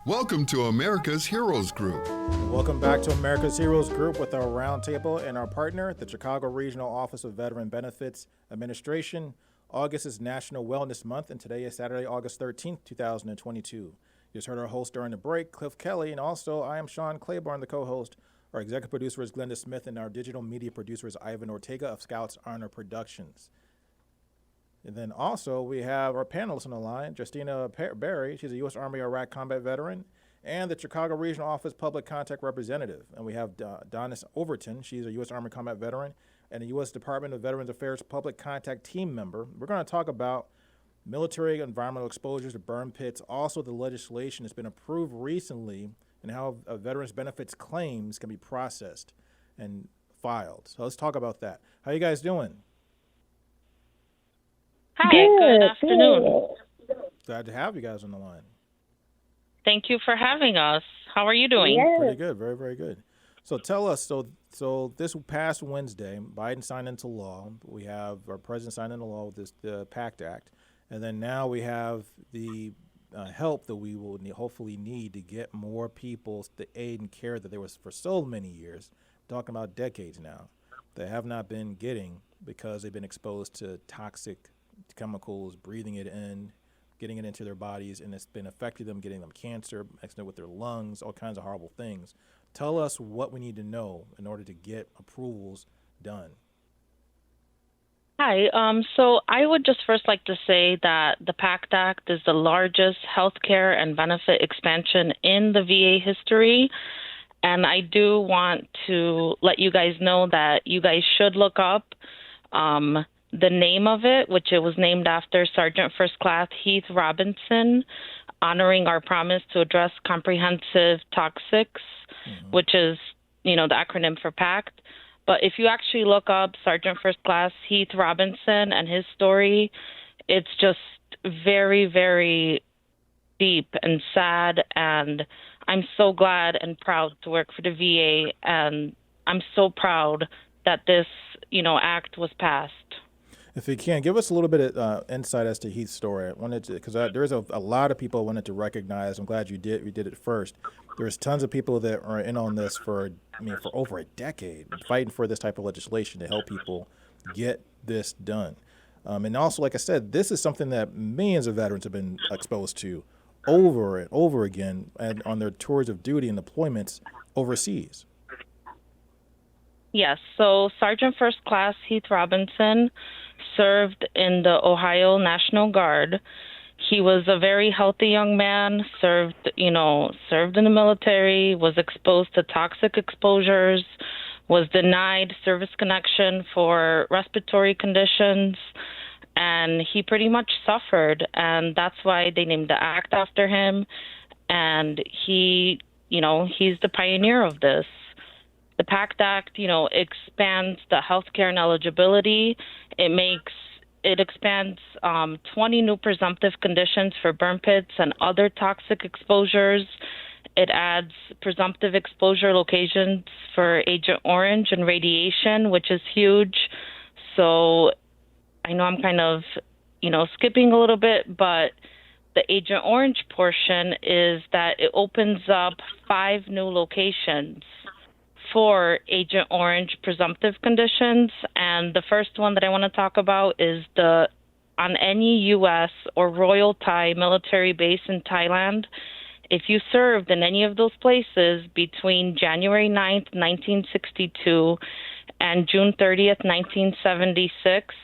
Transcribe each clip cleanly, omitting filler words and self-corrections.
Welcome to America's Heroes Group. Welcome back to America's Heroes Group with our Roundtable and our partner, the Chicago Regional Office of Veteran Benefits Administration. August is National Wellness Month, and today is Saturday, August 13th, 2022. You just heard our host during the break, Cliff Kelley, and also I am Sean Claiborne, the co-host. Our executive producer is Glenda Smith, and our digital media producer is Ivan Ortega of Scouts Honor Productions. And then also we have our panelists on the line, Justyna Berry. She's a U.S. Army Iraq combat veteran and the Chicago Regional Office Public Contact Representative. And we have Donnis Overton. She's a U.S. Army combat veteran and a U.S. Department of Veterans Affairs Public Contact team member. We're going to talk about military environmental exposures to burn pits, also the legislation that's been approved recently and how veterans benefits claims can be processed and filed. So let's talk about that. How you guys doing? Hi, good afternoon. Glad to have you guys on the line. Thank you for having us. How are you doing? Pretty good, very, very good. So tell us, so this past Wednesday, Biden signed into law. We have our president signed into law with the PACT Act. And then now we have the help that we will hopefully need to get more people the aid and care that there was for so many years, talking about decades now, they have not been getting because they've been exposed to toxic chemicals, breathing it in, getting it into their bodies, and it's been affecting them, getting them cancer, mixing it with their lungs, all kinds of horrible things. Tell us what we need to know in order to get approvals done. Hi. So I would just first like to say that the PACT Act is the largest healthcare and benefit expansion in the VA history. And I do want to let you guys know that you guys should look up the name of it, which it was named after Sergeant First Class Heath Robinson, honoring our promise to address comprehensive toxics, which is, the acronym for PACT. But if you actually look up Sergeant First Class Heath Robinson and his story, it's just very, very deep and sad. And I'm so glad and proud to work for the VA. And I'm so proud that this, act was passed. If you can, give us a little bit of insight as to Heath's story. I wanted to, because there's a lot of people I wanted to recognize. I'm glad you did it first. There's tons of people that are in on this for over a decade, fighting for this type of legislation to help people get this done. And also, like I said, this is something that millions of veterans have been exposed to over and over again and on their tours of duty and deployments overseas. Yes, so Sergeant First Class Heath Robinson served in the Ohio National Guard. He was a very healthy young man, served in the military, was exposed to toxic exposures, was denied service connection for respiratory conditions, and he pretty much suffered. And that's why they named the act after him. And he's the pioneer of this. The PACT Act, expands the healthcare and eligibility. It expands 20 new presumptive conditions for burn pits and other toxic exposures. It adds presumptive exposure locations for Agent Orange and radiation, which is huge. So I know I'm kind of, skipping a little bit, but the Agent Orange portion is that it opens up 5 new locations for Agent Orange presumptive conditions. And the first one that I want to talk about is on any U.S. or Royal Thai military base in Thailand. If you served in any of those places between January 9th, 1962 and June 30th, 1976,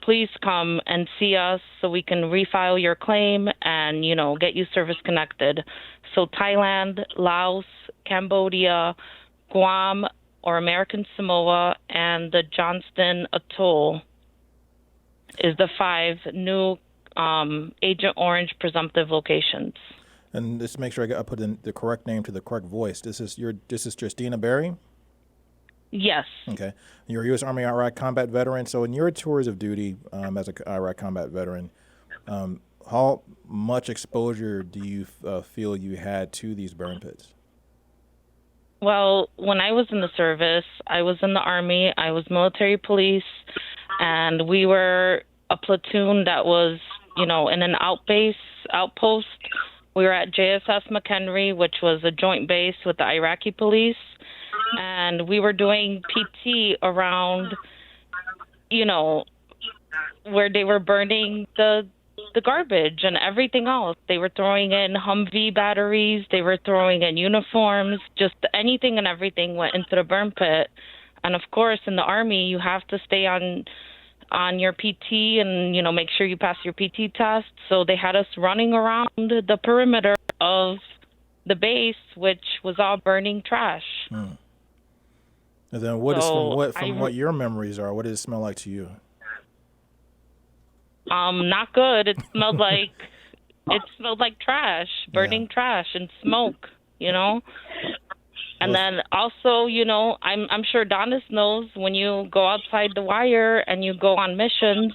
please come and see us so we can refile your claim and, get you service connected. So Thailand, Laos, Cambodia, Guam or American Samoa, and the Johnston Atoll is the 5 new Agent Orange presumptive locations. And just make sure I put in the correct name to the correct voice. This is Justyna Berry? Yes. Okay. You're a U.S. Army Iraq combat veteran. So in your tours of duty as an Iraq combat veteran, how much exposure do you feel you had to these burn pits? Well, when I was in the service, I was in the Army, I was military police, and we were a platoon that was, in an outpost We were at JSS McHenry, which was a joint base with the Iraqi police, and we were doing PT around, where they were burning the garbage and everything else. They were throwing in Humvee batteries. They were throwing in uniforms. Just anything and everything went into the burn pit. And of course, in the Army, you have to stay on your PT and, make sure you pass your PT test. So they had us running around the perimeter of the base, which was all burning trash. And then what your memories are, what did it smell like to you? Not good. It smelled like trash, burning trash and smoke, And then also, I'm sure Donnis knows, when you go outside the wire and you go on missions,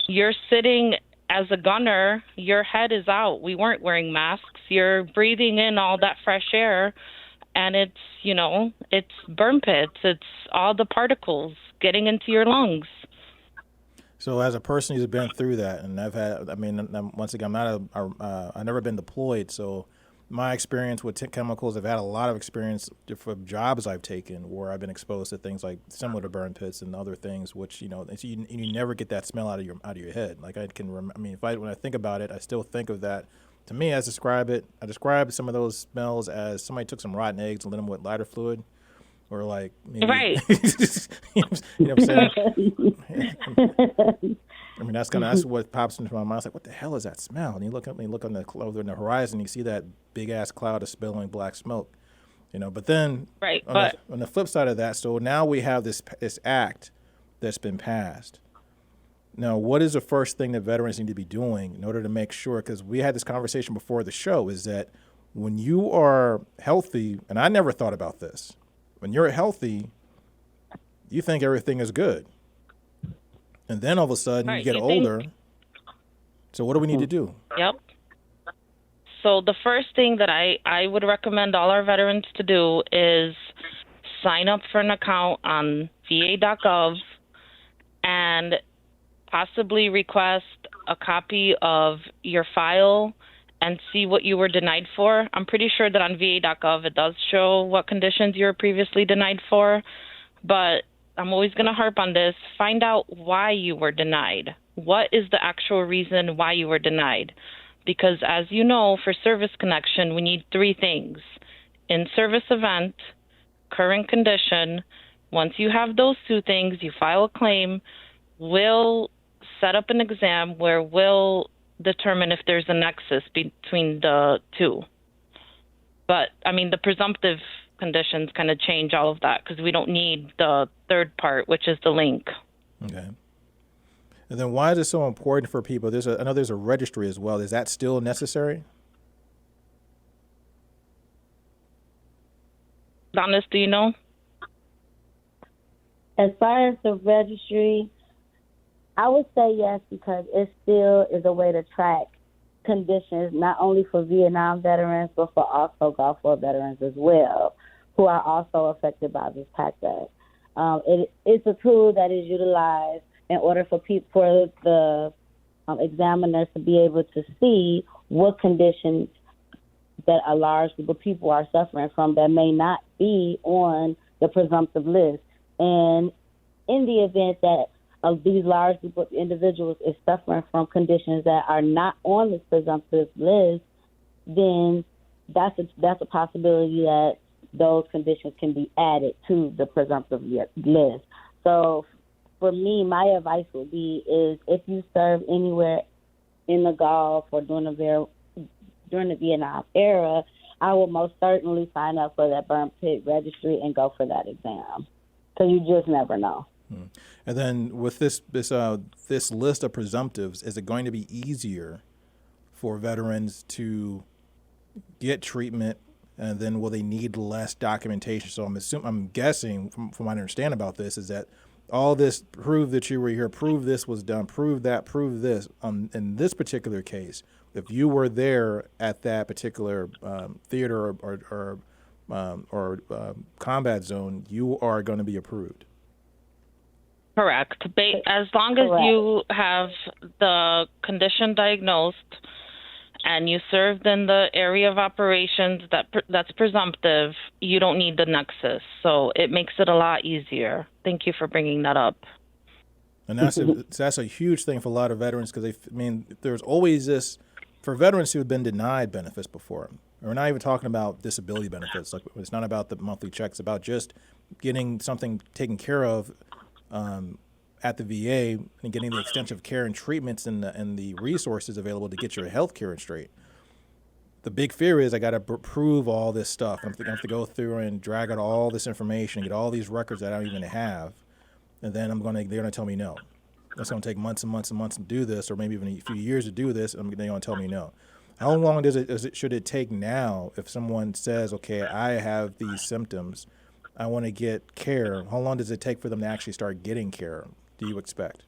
you're sitting as a gunner, your head is out. We weren't wearing masks. You're breathing in all that fresh air, and it's, it's burn pits. It's all the particles getting into your lungs. So as a person who's been through that, and once again, I've never been deployed, so my experience with chemicals, I've had a lot of experience for jobs I've taken where I've been exposed to things like similar to burn pits and other things, which you never get that smell out of your head. Like when I think about it, I still think of that. To me, I describe some of those smells as somebody took some rotten eggs and lit them with lighter fluid, or like maybe, right. you know what I'm saying? That's what pops into my mind. It's like, what the hell is that smell? And you look on the horizon, you see that big ass cloud of spilling black smoke, But then, right. On the flip side of that, so now we have this act that's been passed. Now, what is the first thing that veterans need to be doing in order to make sure? Because we had this conversation before the show, is that when you are healthy, and I never thought about this, when you're healthy, you think everything is good. And then all of a sudden you get older. So what do we need to do? Yep. So the first thing that I would recommend all our veterans to do is sign up for an account on VA.gov and possibly request a copy of your file and see what you were denied for. I'm pretty sure that on VA.gov it does show what conditions you were previously denied for, but I'm always going to harp on this. Find out why you were denied. What is the actual reason why you were denied? Because as you know, for service connection, we need 3 things: in-service event, current condition. Once you have those 2 things, you file a claim. We'll set up an exam where we'll determine if there's a nexus between the 2. But, the presumptive conditions kind of change all of that because we don't need the third part, which is the link. Okay. And then why is it so important for people? I know there's a registry as well. Is that still necessary? Donnis, do you know? As far as the registry, I would say yes, because it still is a way to track conditions, not only for Vietnam veterans, but for also Gulf War veterans as well, who are also affected by this PACT Act. It's a tool that is utilized in order for the examiners to be able to see what conditions that a large group of people are suffering from that may not be on the presumptive list. And in the event that these large group of individuals is suffering from conditions that are not on this presumptive list, then that's a possibility that those conditions can be added to the presumptive list. So for me, my advice would be is if you serve anywhere in the Gulf or during the Vietnam era, I will most certainly sign up for that burn pit registry and go for that exam, because you just never know. And then with this list of presumptives, is it going to be easier for veterans to get treatment, and then will they need less documentation? So I'm guessing from what I understand about this is that all this, prove that you were here, prove this was done, prove that, prove this. In this particular case, if you were there at that particular theater or combat zone, you are going to be approved. Correct. As long as you have the condition diagnosed and you served in the area of operations that's presumptive, you don't need the nexus. So it makes it a lot easier. Thank you for bringing that up. And that's a huge thing for a lot of veterans because there's always this for veterans who have been denied benefits before. We're not even talking about disability benefits. Like it's not about the monthly checks. It's about just getting something taken care of at the VA and getting the extensive care and treatments and the resources available to get your health care straight. The big fear is I got to prove all this stuff. I have to go through and drag out all this information, get all these records that I don't even have. And then they're going to tell me no. It's going to take months and months and months to do this, or maybe even a few years to do this, and they're going to tell me no. How long should it take now if someone says, okay, I have these symptoms, I want to get care? How long does it take for them to actually start getting care, do you expect?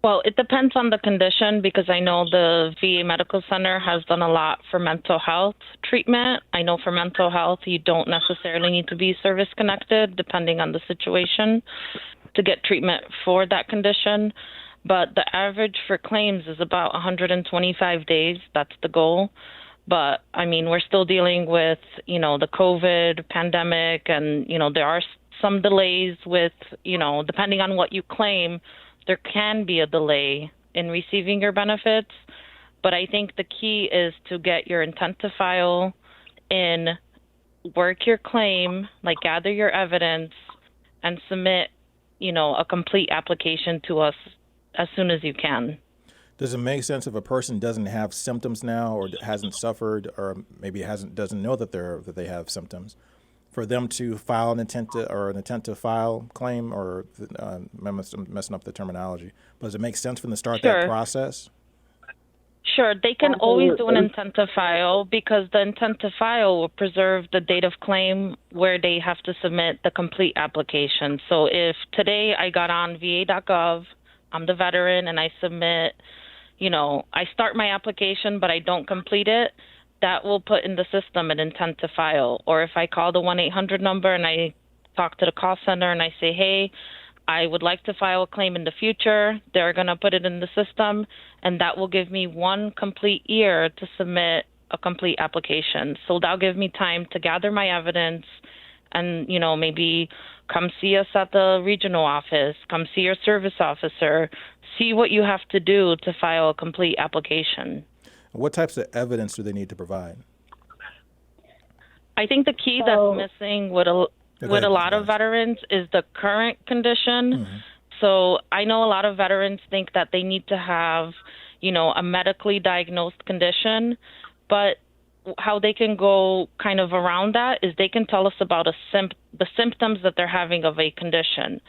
Well, it depends on the condition because I know the VA Medical Center has done a lot for mental health treatment. I know for mental health, you don't necessarily need to be service connected depending on the situation to get treatment for that condition. But the average for claims is about 125 days. That's the goal. But, I mean, we're still dealing with, the COVID pandemic and, there are some delays with, depending on what you claim, there can be a delay in receiving your benefits, but I think the key is to get your intent to file in, work your claim, gather your evidence, and submit, a complete application to us as soon as you can. Does it make sense if a person doesn't have symptoms now or hasn't suffered or maybe doesn't know that they have symptoms, for them to file an intent to file claim, or I'm messing up the terminology, but does it make sense for them to start that process? Sure. They can always do an intent to file because the intent to file will preserve the date of claim where they have to submit the complete application. So if today I got on va.gov, I'm the veteran, and I submit, I start my application, but I don't complete it, that will put in the system an intent to file. Or if I call the 1-800 number and I talk to the call center and I say, hey, I would like to file a claim in the future, they're going to put it in the system, and that will give me one complete year to submit a complete application. So that'll give me time to gather my evidence and, maybe come see us at the regional office, come see your service officer, see what you have to do to file a complete application. What types of evidence do they need to provide? I think the key that's missing with a lot of veterans is the current condition. Mm-hmm. So I know a lot of veterans think that they need to have, a medically diagnosed condition, but how they can go kind of around that is they can tell us about the symptoms that they're having of a condition.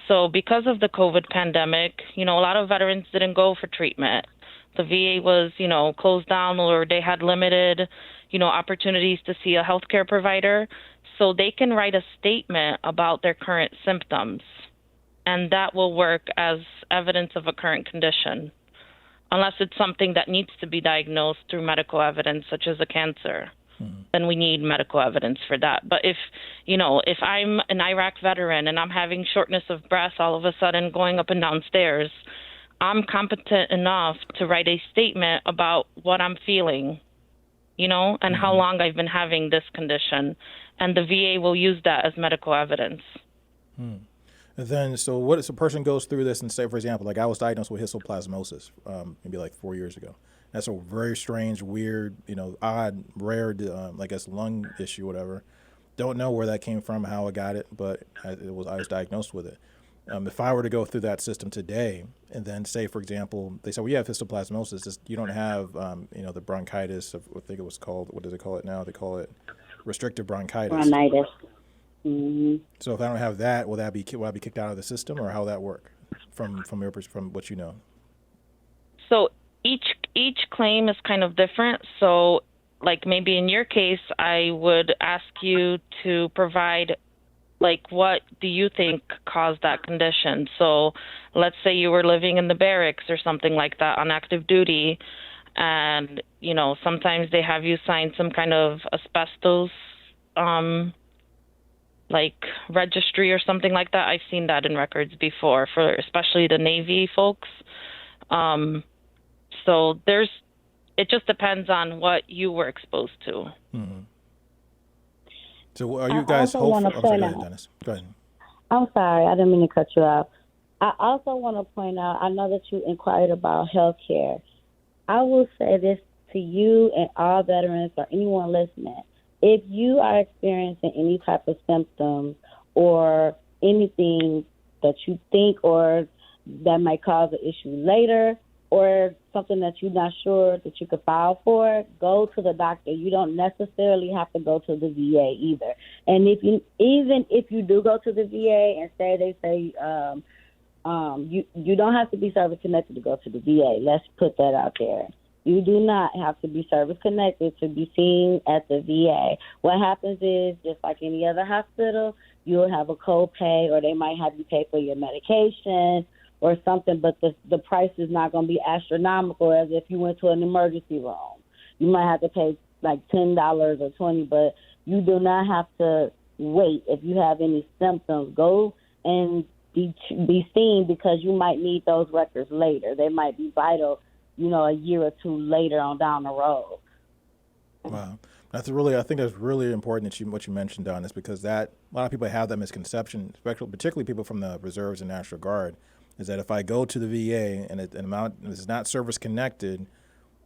So because of the COVID pandemic, a lot of veterans didn't go for treatment. The VA was, closed down, or they had limited, opportunities to see a healthcare provider. So they can write a statement about their current symptoms, and that will work as evidence of a current condition, unless it's something that needs to be diagnosed through medical evidence, such as a cancer. Mm-hmm. Then we need medical evidence for that. But if I'm an Iraq veteran and I'm having shortness of breath all of a sudden going up and down stairs, I'm competent enough to write a statement about what I'm feeling, and how long I've been having this condition. And the VA will use that as medical evidence. And then, so what if a person goes through this and say, for example, I was diagnosed with histoplasmosis maybe 4 years ago. That's a very strange, weird, odd, rare, lung issue, whatever. Don't know where that came from, how I got it, but I was diagnosed with it. If I were to go through that system today and then say, for example, they say, well, you have histoplasmosis, you don't have, the bronchitis, I think it was called, what do they call it now? They call it restrictive bronchitis. Bronchitis. Mm-hmm. So if I don't have that, will I be kicked out of the system, or how will that work from what you know? So each claim is kind of different. So maybe in your case, I would ask you to provide what do you think caused that condition? So let's say you were living in the barracks or something like that on active duty, and, sometimes they have you sign some kind of asbestos, registry or something like that. I've seen that in records before, for especially the Navy folks. So there's it just depends on what you were exposed to. So are you guys also wanna hopeful? I'm sorry, point go ahead, out- Dennis. Go ahead. I'm sorry, I didn't mean to cut you off. I also want to point out, I know that you inquired about health care. I will say this to you and all veterans or anyone listening. If you are experiencing any type of symptoms or anything that you think or that might cause an issue later or something that you're not sure that you could file for, go to the doctor. You don't necessarily have to go to the VA either. And even if you do go to the VA and they say you don't have to be service connected to go to the VA. Let's put that out there. You do not have to be service connected to be seen at the VA. What happens is, just like any other hospital, you'll have a copay or they might have you pay for your medication or something, but the price is not going to be astronomical as if you went to an emergency room. You might have to pay like $10 or $20, but you do not have to wait. If you have any symptoms, go and be seen because you might need those records later. They might be vital, a year or two later on down the road. Wow. I think that's really important that what you mentioned, Donnis, because a lot of people have that misconception, particularly people from the Reserves and National Guard, is that if I go to the VA and it's not service connected,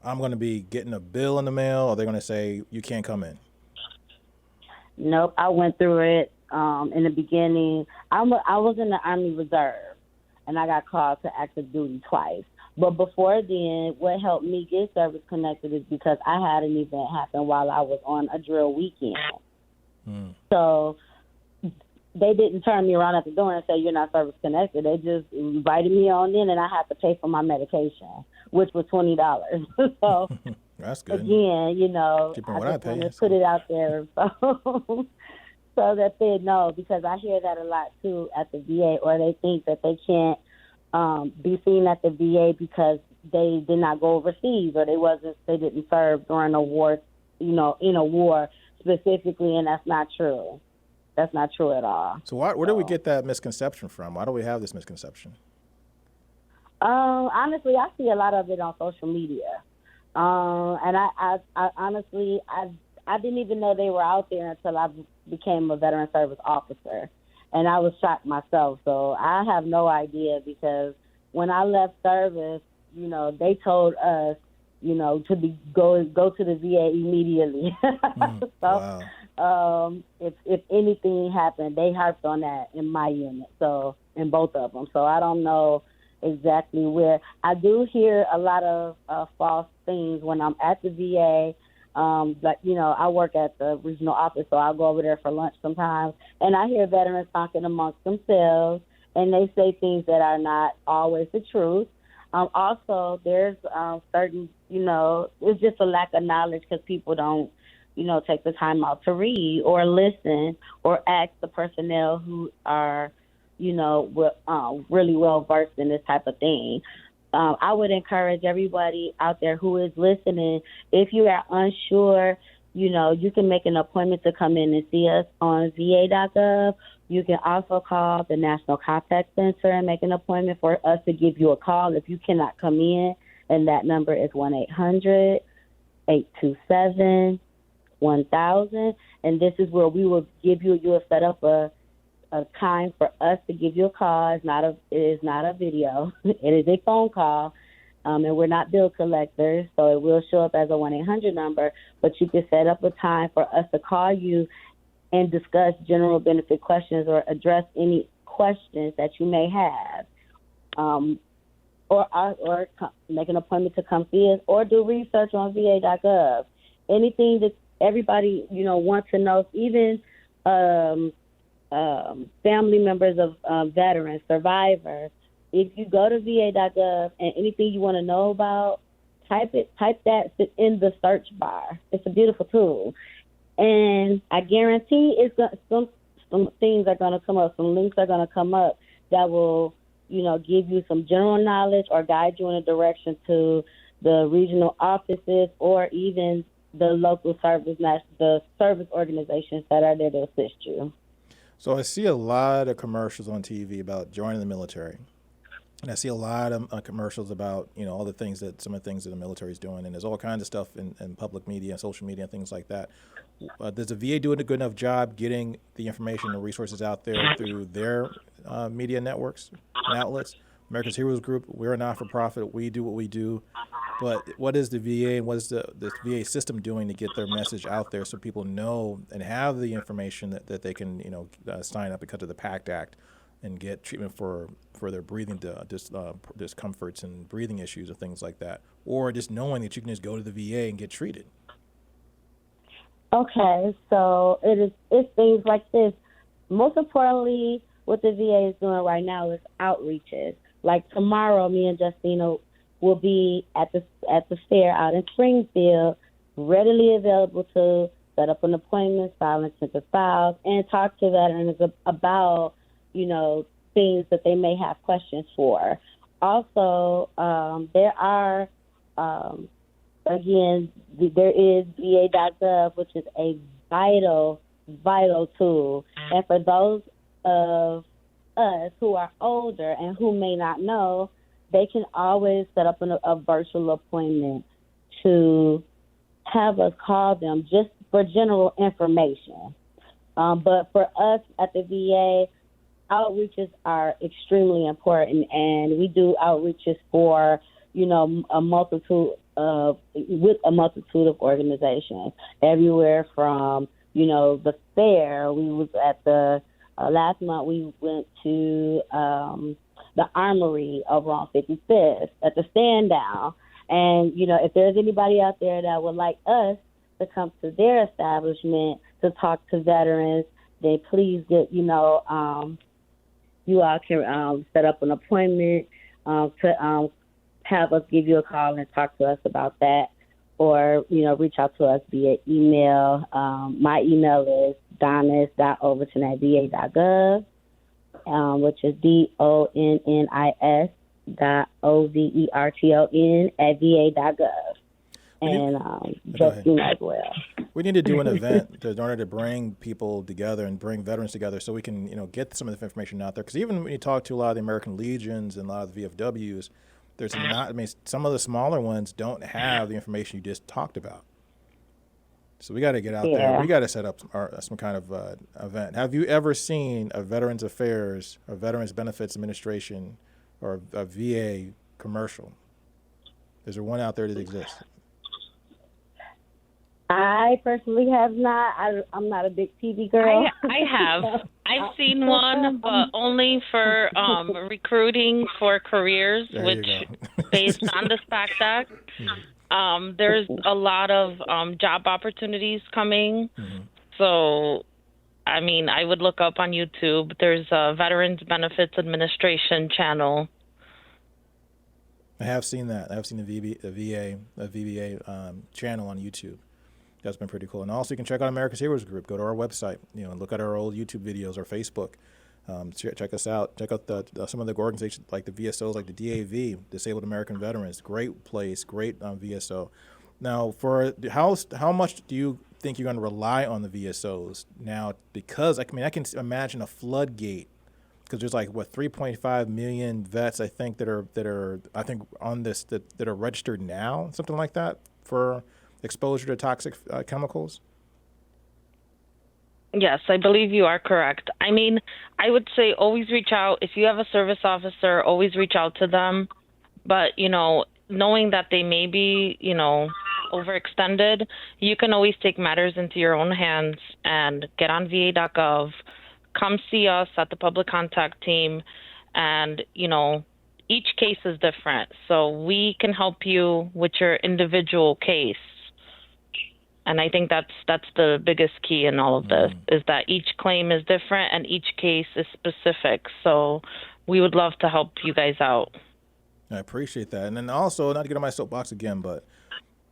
I'm going to be getting a bill in the mail, or they're going to say you can't come in. Nope, I went through it in the beginning. I was in the Army Reserve, and I got called to active duty twice. But before then, what helped me get service connected is because I had an event happen while I was on a drill weekend. So they didn't turn me around at the door and say, you're not service connected. They just invited me on in, and I had to pay for my medication, which was $20. So that's good. Again, I just want to put it out there. So that they know, because I hear that a lot too at the VA, or they think that they can't be seen at the VA because they did not go overseas or they didn't serve during a war, in a war specifically, and that's not true. That's not true at all. So where do we get that misconception from? Why do we have this misconception? Honestly, I see a lot of it on social media. And I honestly, I didn't even know they were out there until I became a veteran service officer. And I was shocked myself. So I have no idea, because when I left service, they told us, to go to the VA immediately. So wow. If anything happened, they harped on that in my unit. So in both of them. So I don't know exactly where. I do hear a lot of false things when I'm at the VA. But, I work at the regional office, so I'll go over there for lunch sometimes. And I hear veterans talking amongst themselves, and they say things that are not always the truth. Also, there's certain, it's just a lack of knowledge because people don't, take the time out to read or listen or ask the personnel who are, really well versed in this type of thing. I would encourage everybody out there who is listening, if you are unsure, you can make an appointment to come in and see us on va.gov. You can also call the National Contact Center and make an appointment for us to give you a call if you cannot come in, and that number is 1-800-827-1000. And this is where we will give you will set up a time for us to give you a call. It is not a video. It is a phone call, and we're not bill collectors, so it will show up as a 1-800 number, but you can set up a time for us to call you and discuss general benefit questions or address any questions that you may have, or make an appointment to come see us, or do research on va.gov. Anything that everybody, wants to know, even family members of veterans, survivors. If you go to va.gov and anything you want to know about, type that in the search bar. It's a beautiful tool. And I guarantee some things are going to come up, some links are going to come up that will, give you some general knowledge or guide you in a direction to the regional offices or even the local the service organizations that are there to assist you. So I see a lot of commercials on TV about joining the military. And I see a lot of commercials about, all the things that some of the things that the military is doing, and there's all kinds of stuff in public media and social media and things like that. Does the VA do a good enough job getting the information and resources out there through their media networks and outlets? America's Heroes Group, we're a not-for-profit. We do what we do. But what is the VA and what is the VA system doing to get their message out there so people know and have the information that they can, sign up because of the PACT Act and get treatment for their breathing discomforts and breathing issues and things like that, or just knowing that you can just go to the VA and get treated? Okay, so it's things like this. Most importantly, what the VA is doing right now is outreaches. Like tomorrow, me and Justyna will be at the fair out in Springfield, readily available to set up an appointment, file intensive files, and talk to veterans about, things that they may have questions for. Also, there are, again, there is VA.gov, which is a vital tool. And for those of us who are older and who may not know, they can always set up a virtual appointment to have us call them just for general information. But for us at the VA, outreaches are extremely important, and we do outreaches for, with a multitude of organizations, everywhere from, the fair. We was at the, last month we went to the Armory over on 55th at the stand down. And, if there's anybody out there that would like us to come to their establishment to talk to veterans, then please get, you all can set up an appointment to have us give you a call and talk to us about that, or, reach out to us via email. My email is donnis.overton@va.gov, which is DONNIS.OVERTON@va.gov. And Justyna as well. We need to do an event in order to bring people together and bring veterans together so we can, get some of the information out there. Because even when you talk to a lot of the American Legions and a lot of the VFWs, there's not, some of the smaller ones don't have the information you just talked about. So we got to get out there. We got to set up some kind of event. Have you ever seen a Veterans Affairs or Veterans Benefits Administration or a VA commercial? Is there one out there that exists? I personally have not. I'm not a big TV girl. I have. I've seen one, but only for recruiting for careers, which based on the PACT Act. There's a lot of job opportunities coming. Mm-hmm. So, I would look up on YouTube. There's a Veterans Benefits Administration channel. I have seen that. I have seen the VBA channel on YouTube. That's been pretty cool. And also you can check out America's Heroes Group. Go to our website, look at our old YouTube videos, our Facebook. Check us out. Check out some of the organizations like the VSOs, like the DAV, Disabled American Veterans. Great place, great VSO. Now, for how much do you think you're going to rely on the VSOs now? Because I can imagine a floodgate, because there's 3.5 million vets I think that are on this that are registered now, something like that, for exposure to toxic chemicals. Yes, I believe you are correct. I would say always reach out. If you have a service officer, always reach out to them. But, knowing that they may be, overextended, you can always take matters into your own hands and get on VA.gov, come see us at the public contact team, and, each case is different. So we can help you with your individual case. And I think that's the biggest key in all of this, is that each claim is different and each case is specific. So we would love to help you guys out. I appreciate that. And then also, not to get on my soapbox again, but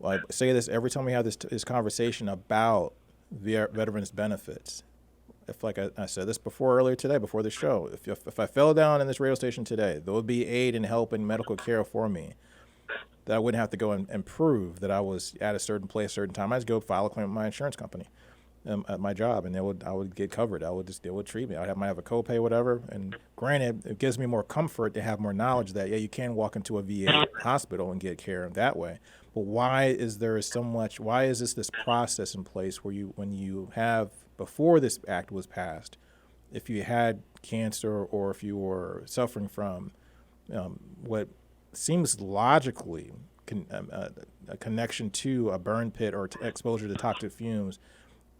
I say this every time we have this conversation about veterans benefits. If, like I said this earlier today, before the show, if I fell down in this radio station today, there would be aid and help and medical care for me. That I wouldn't have to go and prove that I was at a certain place, certain time. I just go file a claim with my insurance company. at my job, and I would get covered. They would treat me. Might have a copay, whatever. And granted, it gives me more comfort to have more knowledge that you can walk into a VA hospital and get care that way. But why is there so much? Why is this process in place where when you have, before this act was passed, if you had cancer or if you were suffering from what seems logically a connection to a burn pit or exposure to toxic fumes,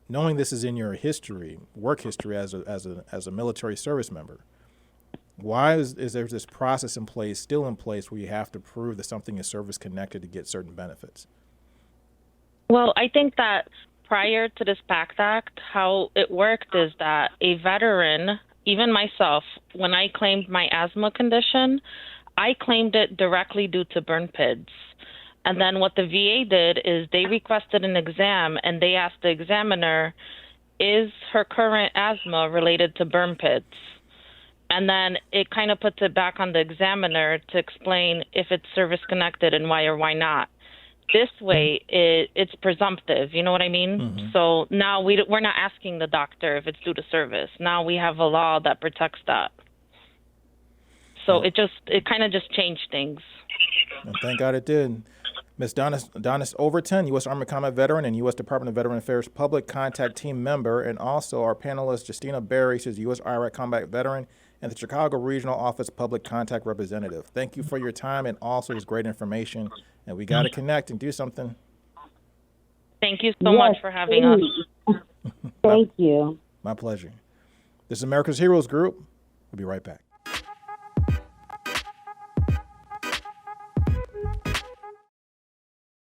knowing this is in your history, work history as a military service member, why is there this process still in place where you have to prove that something is service connected to get certain benefits? Well, I think that prior to this PACT Act, how it worked is that a veteran, even myself, when I claimed my asthma condition, I claimed it directly due to burn pits. And then what the VA did is they requested an exam, and they asked the examiner, is her current asthma related to burn pits? And then it kind of puts it back on the examiner to explain if it's service-connected and why or why not. This way, it's presumptive, you know what I mean? Mm-hmm. So now we're not asking the doctor if it's due to service. Now we have a law that protects that. So it kind of just changed things. And thank God it did. Ms. Donnis Overton, U.S. Army Combat Veteran and U.S. Department of Veteran Affairs Public Contact Team Member, and also our panelist, Justyna Berry, she's a U.S. Iraq Combat Veteran and the Chicago Regional Office Public Contact Representative. Thank you for your time and also this great information. And we got to connect and do something. Thank you so much for having us. Thank you. My pleasure. This is America's Heroes Group. We'll be right back.